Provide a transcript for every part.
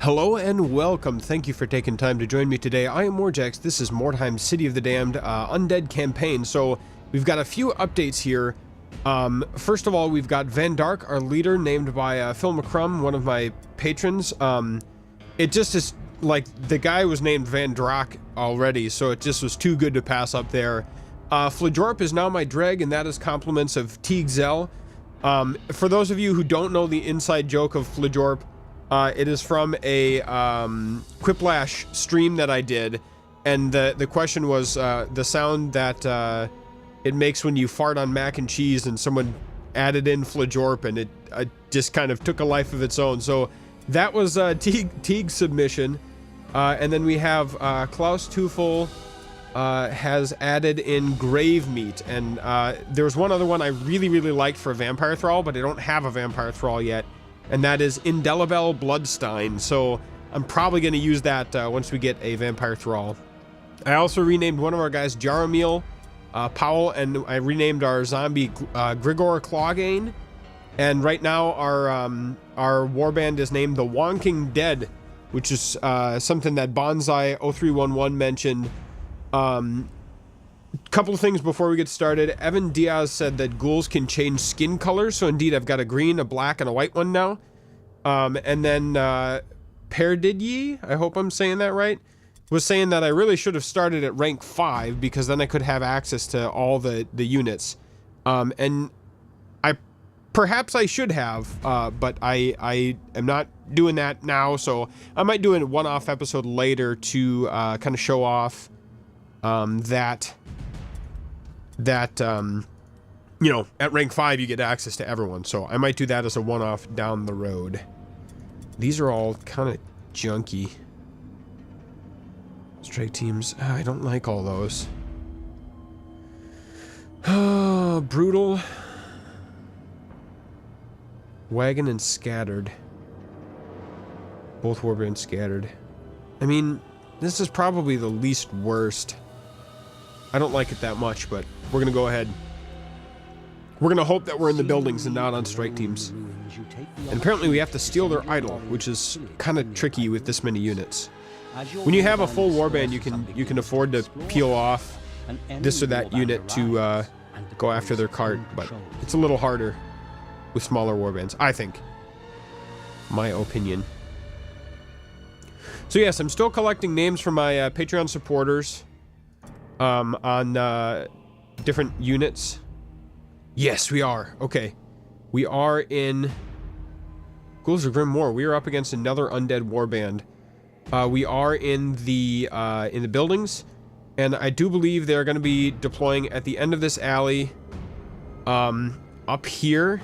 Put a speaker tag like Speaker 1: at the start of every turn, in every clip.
Speaker 1: Hello and welcome. Thank you for taking time to join me today. I am Morjax. This is Mordheim City of the Damned Undead campaign. So we've got a few updates here. First of all, we've got Van Dark, our leader, named by Phil McCrum, one of my patrons. It just is like the guy was named Van Drak already, so it just was too good to pass up there. Flajorp is now my dreg, and that is compliments of Teague Zell. For those of you who don't know the inside joke of Flajorp, it is from a Quiplash stream that I did, and the question was the sound that it makes when you fart on mac and cheese, and someone added in Flajorp, and it just kind of took a life of its own. So that was Teague's submission, and then we have Klaus Tufel has added in Grave Meat, and there was one other one I really liked for a Vampire Thrall, but I don't have a Vampire Thrall yet. And that is Indelible Bloodstein, so I'm probably going to use that once we get a Vampire Thrall. I also renamed one of our guys Jaromil Powell, and I renamed our zombie Grigor Clawgain. And right now our warband is named the Wonking Dead, which is something that Bonsai 0311 mentioned. Couple of things before we get started. Evan Diaz said that ghouls can change skin colors, so indeed I've got a green, a black, and a white one now. And then Perdidyi, I hope I'm saying that right, was saying that I really should have started at rank 5 because then I could have access to all the units. And perhaps I should have, but I am not doing that now, so I might do a one-off episode later to kind of show off that you know, at rank 5 you get access to everyone, so I might do that as a one-off down the road. These are all kind of junky. Strike teams, I don't like all those. Brutal. Wagon and Scattered. Both Warband Scattered. I mean, this is probably the least worst. I don't like it that much, but we're going to go ahead. We're going to hope that we're in the buildings and not on strike teams. And apparently we have to steal their idol, which is kind of tricky with this many units. When you have a full warband, you can afford to peel off this or that unit to go after their cart, but it's a little harder with smaller warbands, I think. My opinion. So yes, I'm still collecting names from my Patreon supporters. On different units. Yes, we are. Okay. We are in Ghouls of Grim Moor. We are up against another undead warband. We are in the buildings, and I do believe they're going to be deploying at the end of this alley, up here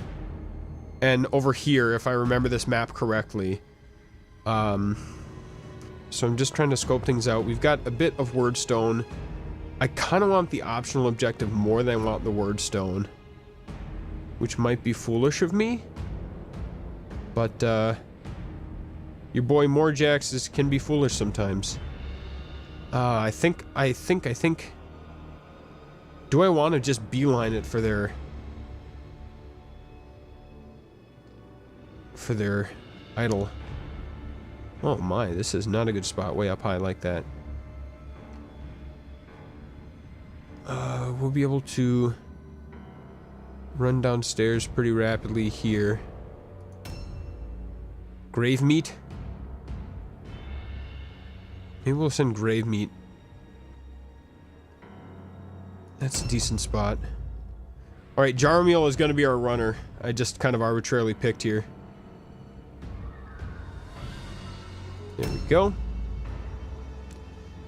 Speaker 1: and over here, if I remember this map correctly. So I'm just trying to scope things out. We've got a bit of Wordstone. I kind of want the optional objective more than I want the Wordstone, which might be foolish of me, but your boy Morjax can be foolish sometimes. I think. Do I want to just beeline it for their idol? Oh my, this is not a good spot way up high like that. We'll be able to run downstairs pretty rapidly here. Grave Meat? Maybe we'll send Grave Meat. That's a decent spot. Alright, Jaromil is going to be our runner. I just kind of arbitrarily picked here. There we go.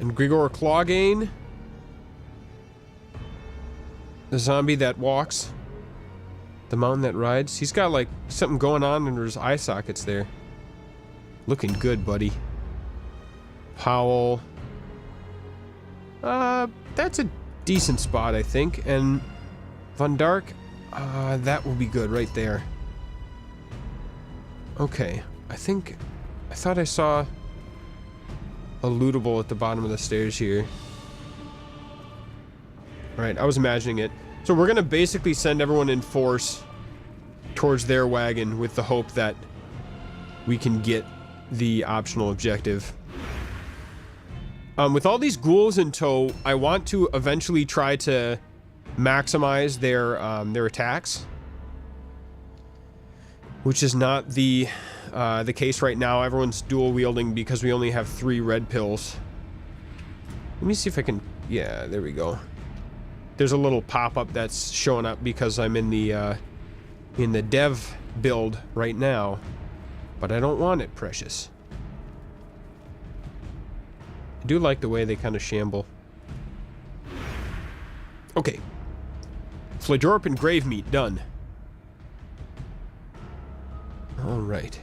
Speaker 1: And Grigor Clawgain. The zombie that walks. The mountain that rides. He's got like something going on under his eye sockets there. Looking good, buddy. Powell. That's a decent spot, I think. And Van Dark. That will be good right there. Okay. I thought I saw a lootable at the bottom of the stairs here. Right, I was imagining it. So we're gonna basically send everyone in force towards their wagon with the hope that we can get the optional objective. With all these ghouls in tow, I want to eventually try to maximize their attacks, which is not the case right now. Everyone's dual wielding because we only have 3 red pills. Let me see if I can. Yeah, there we go. There's a little pop-up that's showing up because I'm in the dev build right now, but I don't want it, precious. I do like the way they kind of shamble. Okay. Flajorp and grave meat done. All right.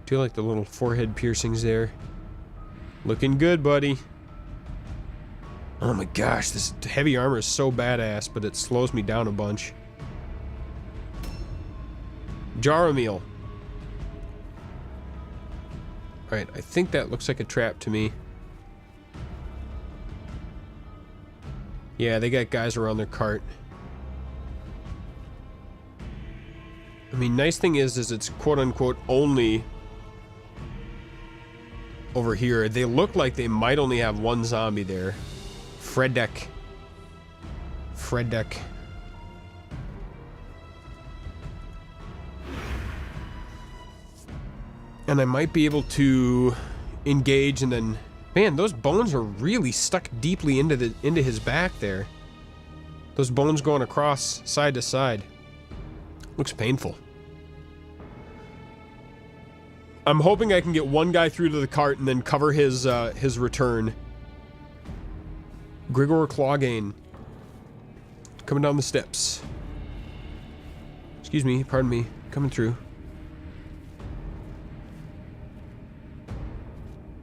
Speaker 1: Do like the little forehead piercings there. Looking good, buddy. Oh my gosh, this heavy armor is so badass, but it slows me down a bunch. Jaromil. Alright, I think that looks like a trap to me. Yeah, they got guys around their cart. I mean, nice thing is it's quote-unquote only over here. They look like they might only have 1 zombie there. Fredek. And I might be able to engage and then... Man, those bones are really stuck deeply into his back there. Those bones going across side to side. Looks painful. I'm hoping I can get 1 guy through to the cart and then cover his return. Grigor Clawgain. Coming down the steps. Excuse me, pardon me. Coming through.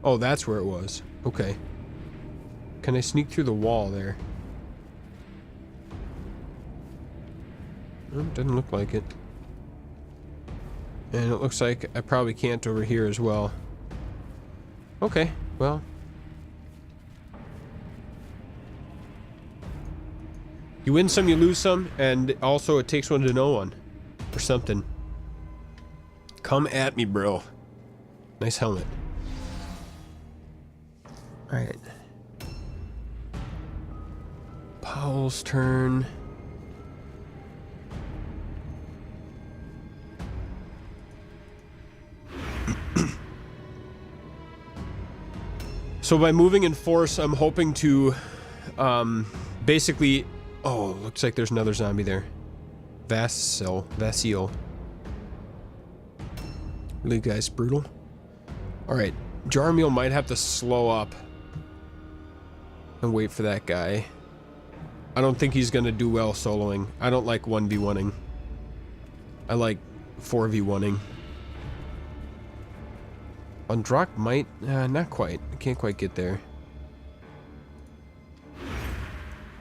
Speaker 1: Oh, that's where it was. Okay. Can I sneak through the wall there? Oh, doesn't look like it. And it looks like I probably can't over here as well. Okay, well. You win some, you lose some, and also it takes one to know one. Or something. Come at me, bro. Nice helmet. Alright. Powell's turn. So by moving in force, I'm hoping to basically... Oh, looks like there's another zombie there. Vassil. Really, guys, brutal. Alright. Jaromil might have to slow up and wait for that guy. I don't think he's gonna do well soloing. I don't like 1v1ing. I like 4v1ing. Undrak might... not quite. I can't quite get there.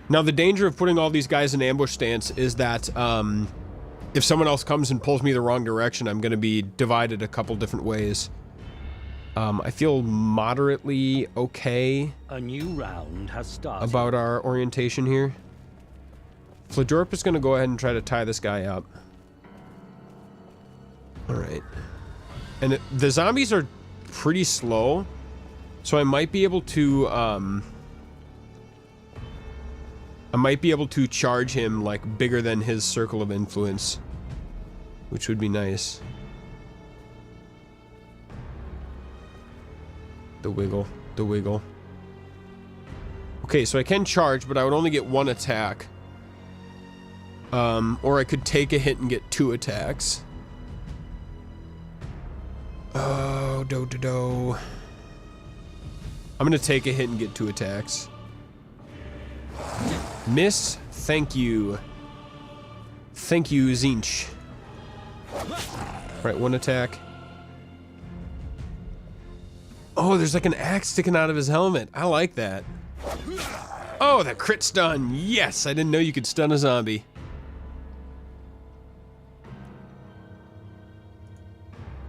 Speaker 1: Now, the danger of putting all these guys in ambush stance is that if someone else comes and pulls me the wrong direction, I'm gonna be divided a couple different ways. I feel moderately okay
Speaker 2: A new round has started.
Speaker 1: about our orientation here. Flajorp is going to go ahead and try to tie this guy up. Alright. And the zombies are pretty slow, so I might be able to, charge him, like, bigger than his circle of influence, which would be nice. The wiggle. Okay, so I can charge, but I would only get 1 attack. Or I could take a hit and get 2 attacks. Oh, do. I'm gonna take a hit and get 2 attacks. Miss, thank you. Thank you, Zinch. Right, 1 attack. Oh, there's like an axe sticking out of his helmet. I like that. Oh, that crit stun. Yes, I didn't know you could stun a zombie.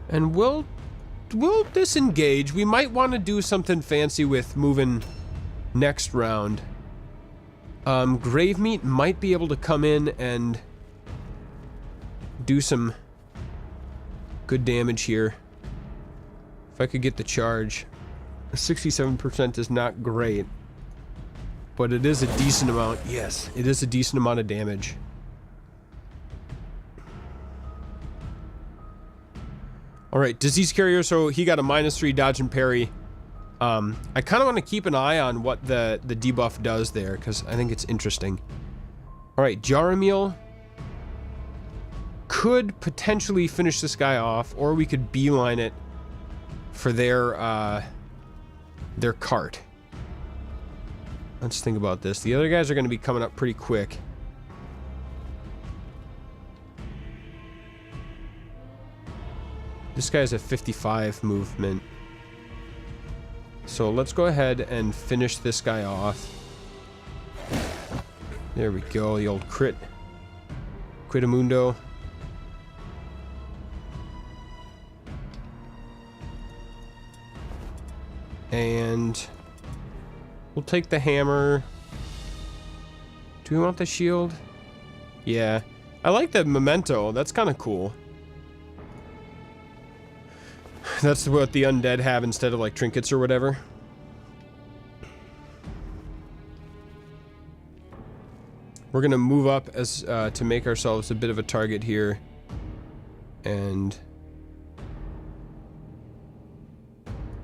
Speaker 1: And we'll disengage. We might want to do something fancy with moving next round. Gravemeat might be able to come in and do some good damage here. If I could get the charge. 67% is not great, but it is a decent amount. Yes, it is a decent amount of damage. All right, disease carrier. So he got a -3 dodge and parry. I kind of want to keep an eye on what the debuff does there, because I think it's interesting. All right, Jaromil could potentially finish this guy off, or we could beeline it for their cart. Let's think about this. The other guys are going to be coming up pretty quick. This guy's a 55 movement. So let's go ahead and finish this guy off. There we go, the old crit. Critamundo. And we'll take the hammer. Do we want the shield? Yeah. I like the memento. That's kind of cool. That's what the undead have instead of like trinkets or whatever. We're gonna move up as to make ourselves a bit of a target here, and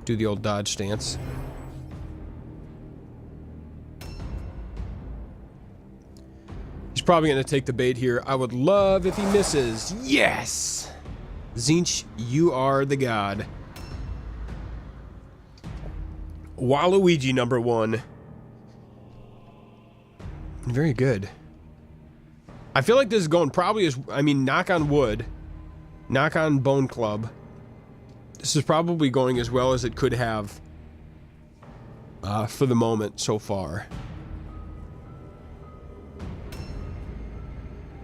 Speaker 1: do the old dodge stance. He's probably gonna take the bait here. I would love if he misses. Yes! Zinch, you are the god. Waluigi #1. Very good. I feel like this is going probably as, I mean, knock on wood, knock on bone club. This is probably going as well as it could have for the moment so far.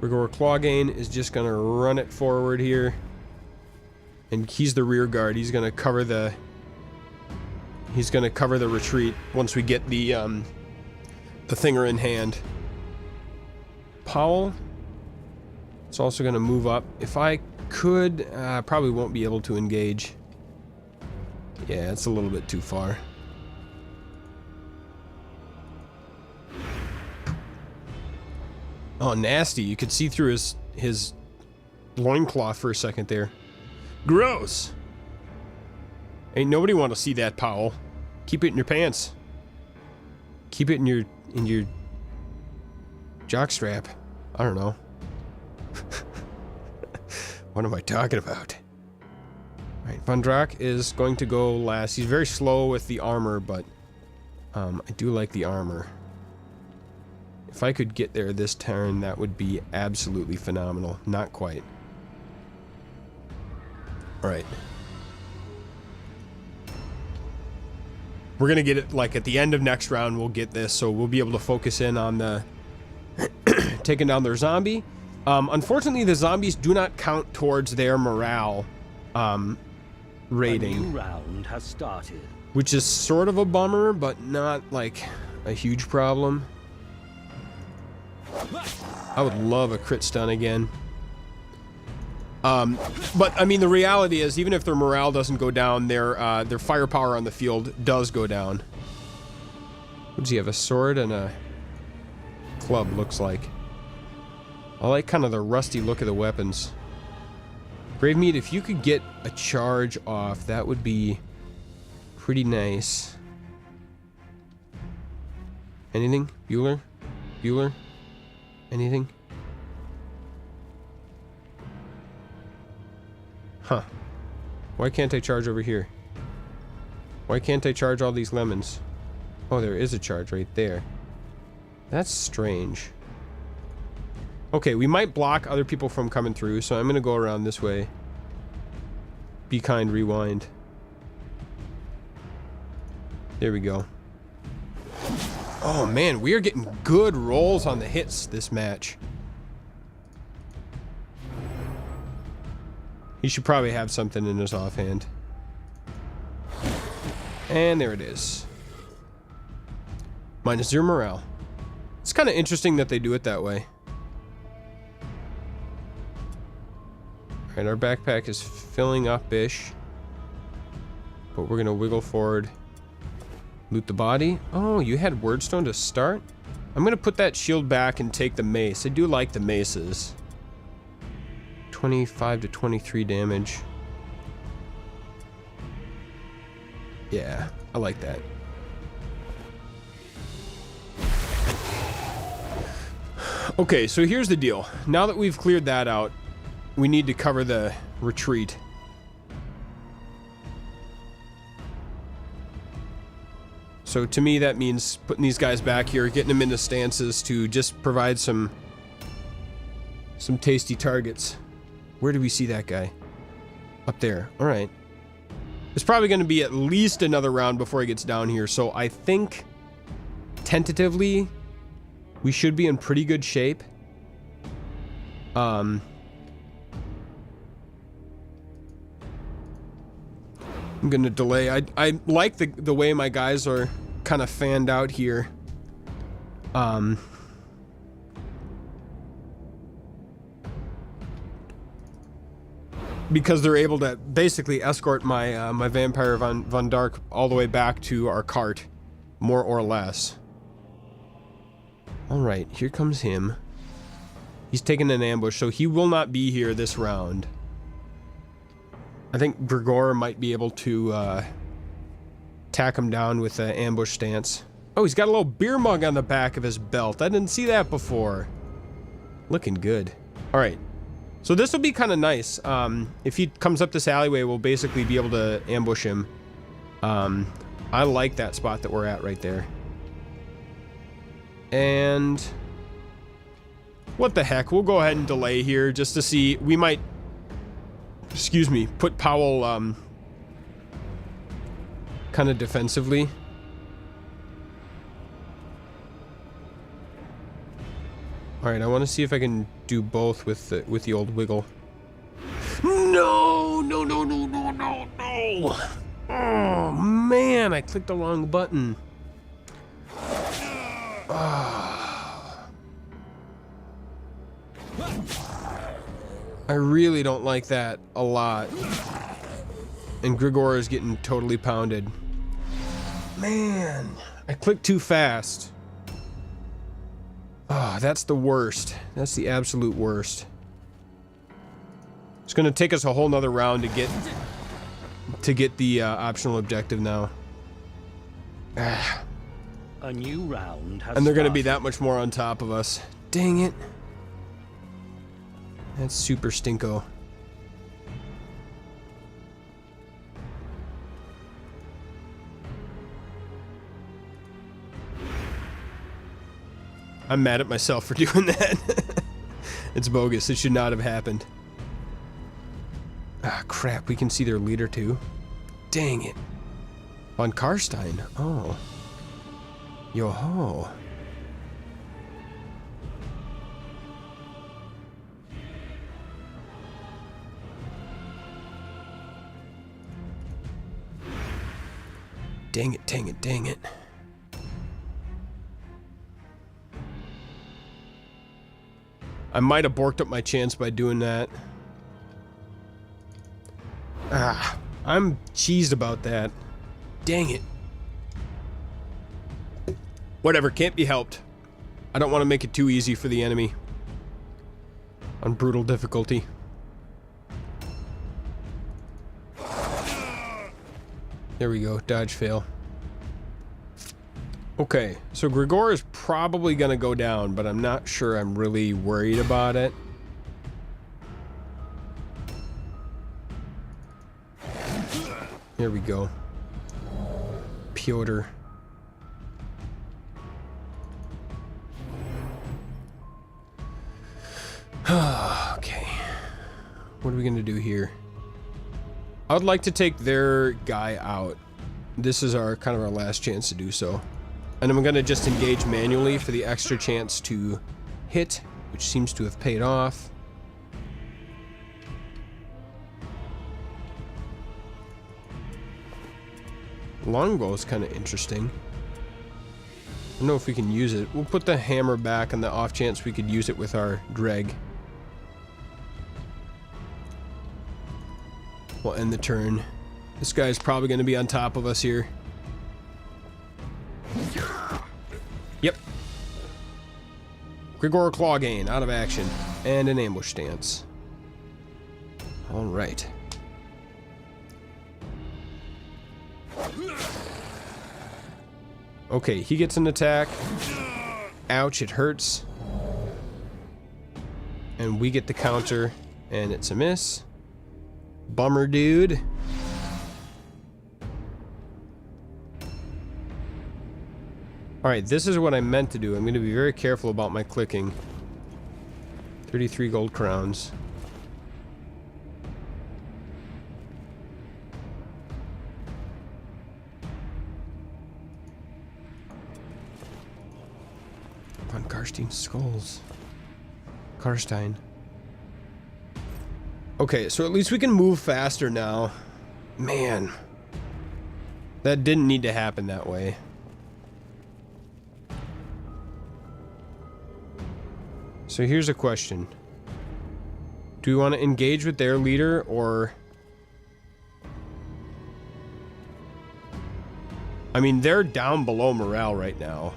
Speaker 1: Rigor Clawgain is just gonna run it forward here. And he's the rear guard. He's gonna cover the retreat once we get the thinger in hand. Powell. It's also gonna move up. If I could, probably won't be able to engage. Yeah, it's a little bit too far. Oh, nasty! You could see through his loincloth for a second there. Gross! Ain't nobody want to see that, Powell. Keep it in your pants. Keep it in your jockstrap. I don't know. What am I talking about? Alright, Von Drack is going to go last. He's very slow with the armor, but I do like the armor. If I could get there this turn, that would be absolutely phenomenal. Not quite. Alright. We're gonna get it, like, at the end of next round, we'll get this, so we'll be able to focus in on the taking down their zombie. Unfortunately, the zombies do not count towards their morale rating.
Speaker 2: A new round has started.
Speaker 1: Which is sort of a bummer, but not, like, a huge problem. I would love a crit stun again. But I mean, the reality is, even if their morale doesn't go down, their firepower on the field does go down. What does he have? A sword and a club, looks like. I like kind of the rusty look of the weapons. Gravemeat, if you could get a charge off, that would be pretty nice. Anything? Bueller? Bueller? Anything? Huh. Why can't I charge over here? Why can't I charge all these lemons? Oh, there is a charge right there. That's strange. Okay, we might block other people from coming through, so I'm gonna go around this way. Be kind, rewind. There we go. Oh man, we are getting good rolls on the hits this match. He should probably have something in his offhand. And there it is. -0 morale. It's kind of interesting that they do it that way. Alright, our backpack is filling up-ish. but we're gonna wiggle forward. Loot the body. Oh, you had wordstone to start? I'm gonna put that shield back and take the mace. I do like the maces. 25 to 23 damage. Yeah, I like that. Okay, so here's the deal. Now that we've cleared that out, we need to cover the retreat. So to me, that means putting these guys back here, getting them into stances to just provide some tasty targets. Where do we see that guy? Up there. All right. It's probably going to be at least another round before he gets down here. So I think, tentatively, we should be in pretty good shape. I'm going to delay. I like the way my guys are kind of fanned out here. Because they're able to basically escort my my vampire von Dark all the way back to our cart, more or less. All right, here comes him. He's taking an ambush, so he will not be here this round. I think Grigor might be able to tack him down with an ambush stance. Oh, he's got a little beer mug on the back of his belt. I didn't see that before. Looking good. All right. So this will be kind of nice. If he comes up this alleyway, we'll basically be able to ambush him. I like that spot that we're at right there. And what the heck? We'll go ahead and delay here just to see. We might, excuse me, put Powell kind of defensively. All right, I want to see if I can do both with the old wiggle. No, no, no, no, no, no, no. Oh, man, I clicked the wrong button. Oh. I really don't like that a lot. And Grigor is getting totally pounded. Man, I clicked too fast. Oh, that's the worst. That's the absolute worst. It's gonna take us a whole nother round to get the optional objective now.
Speaker 2: A new round has
Speaker 1: And they're gonna be that much more on top of us. Dang it. That's super stinko. I'm mad at myself for doing that. It's bogus. It should not have happened. Ah, crap. We can see their leader, too. Dang it. Von Karstein. Oh. Yo-ho. Dang it, dang it, dang it. I might have borked up my chance by doing that. Ah, I'm cheesed about that. Dang it. Whatever, can't be helped. I don't want to make it too easy for the enemy. On brutal difficulty. There we go, dodge fail. Okay, so Grigor is probably gonna go down, but I'm not sure I'm really worried about it. Here we go. Piotr. Okay. What are we gonna do here? I would like to take their guy out. This is our kind of our last chance to do so. And I'm gonna just engage manually for the extra chance to hit, which seems to have paid off. Longbow is kind of interesting. I don't know if we can use it. We'll put the hammer back on the off chance we could use it with our dreg. We'll end the turn. This guy's probably going to be on top of us here. Yep. Grigor Clawgain out of action. And an ambush stance. Alright. Okay, he gets an attack. Ouch, it hurts. And we get the counter, and it's a miss. Bummer, dude. Alright, this is what I meant to do. I'm going to be very careful about my clicking. 33 gold crowns. Von Karstein skulls. Karstein. Okay, so at least we can move faster now. Man. That didn't need to happen that way. So here's a question. Do we want to engage with their leader, or... I mean, they're down below morale right now.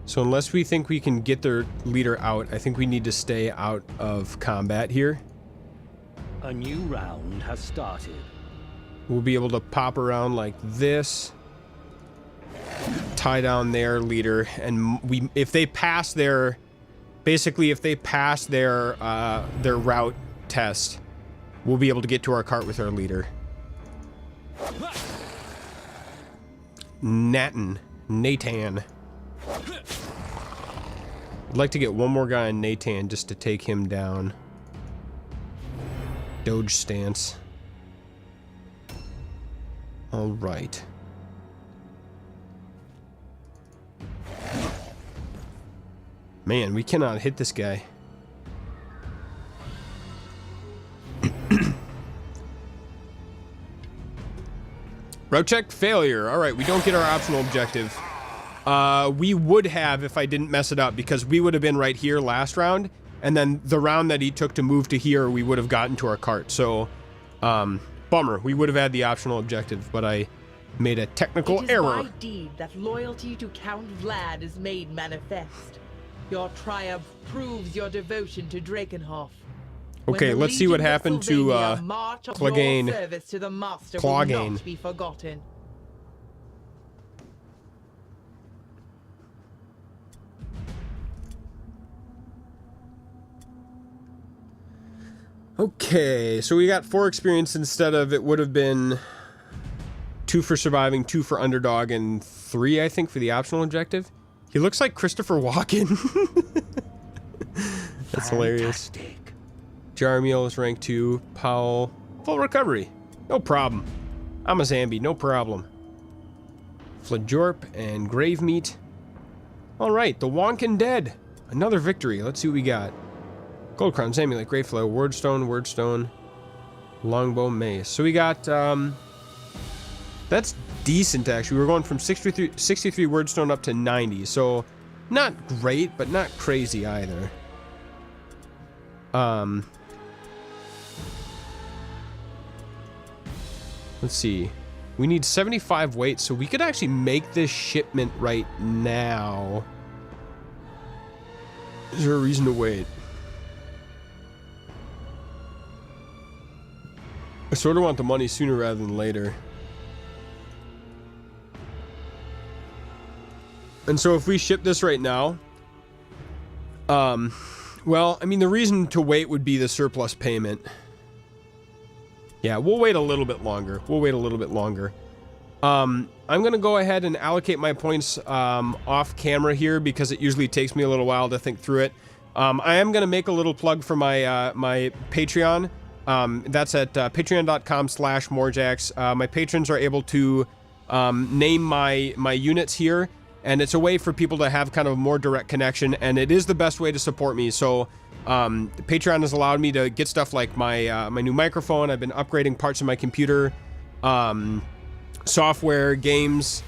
Speaker 1: So unless we think we can get their leader out, I think we need to stay out of combat here.
Speaker 2: A new round has started.
Speaker 1: We'll be able to pop around like this. Tie down their leader, and if they pass their... Basically, if they pass their route test, we'll be able to get to our cart with our leader. Nathan. I'd like to get one more guy on Nathan just to take him down. Doge stance. Alright. Man, we cannot hit this guy. Route check failure. Alright, we don't get our optional objective. We would have if I didn't mess it up, because we would have been right here last round, and then the round that he took to move to here, we would have gotten to our cart. So, bummer. We would have had the optional objective, but I made a technical error.
Speaker 3: It is by deed that loyalty to Count Vlad is made manifest. Your triumph proves your devotion to Drakenhof.
Speaker 1: Okay, let's see what happened to
Speaker 3: Clawgain. Service to the master will not be forgotten.
Speaker 1: Okay, so we got 4 experience instead of, it would have been 2 for surviving, 2 for underdog, and 3, I think, for the optional objective. He looks like Christopher Walken. That's hilarious. Jarmiel is rank 2. Powell. Full recovery. No problem. I'm a Zambi. No problem. Flajorp and Gravemeat. Alright, the Wonkin Dead. Another victory. Let's see what we got. Gold Crown, Zamulite, Greatflow, Wordstone, Longbow, Mace. So we got, that's decent, actually. We're going from 63 Wordstone up to 90. So, not great, but not crazy either. Let's see. We need 75 weight, so we could actually make this shipment right now. Is there a reason to wait? I sort of want the money sooner rather than later. And so if we ship this right now, well, I mean, the reason to wait would be the surplus payment. Yeah, we'll wait a little bit longer. I'm going to go ahead and allocate my points off camera here, because it usually takes me a little while to think through it. I am going to make a little plug for my my Patreon. That's at patreon.com/Morjax. My patrons are able to name my units here, and it's a way for people to have kind of a more direct connection, and it is the best way to support me. So Patreon has allowed me to get stuff like my my new microphone. I've been upgrading parts of my computer, software, games.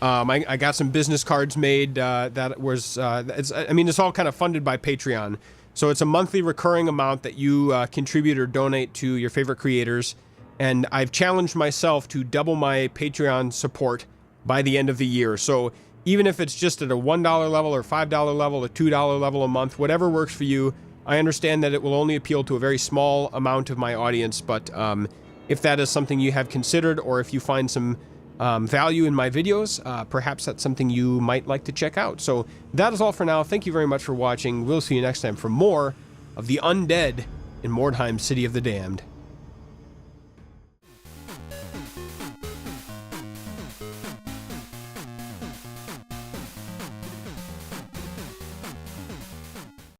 Speaker 1: I got some business cards made that was I mean, it's all kind of funded by Patreon. So it's a monthly recurring amount that you contribute or donate to your favorite creators. And I've challenged myself to double my Patreon support by the end of the year. So even if it's just at a $1 level or $5 level, a $2 level a month, whatever works for you, I understand that it will only appeal to a very small amount of my audience. But if that is something you have considered, or if you find some value in my videos, perhaps that's something you might like to check out. So that is all for now. Thank you very much for watching. We'll see you next time for more of the Undead in Mordheim, City of the Damned.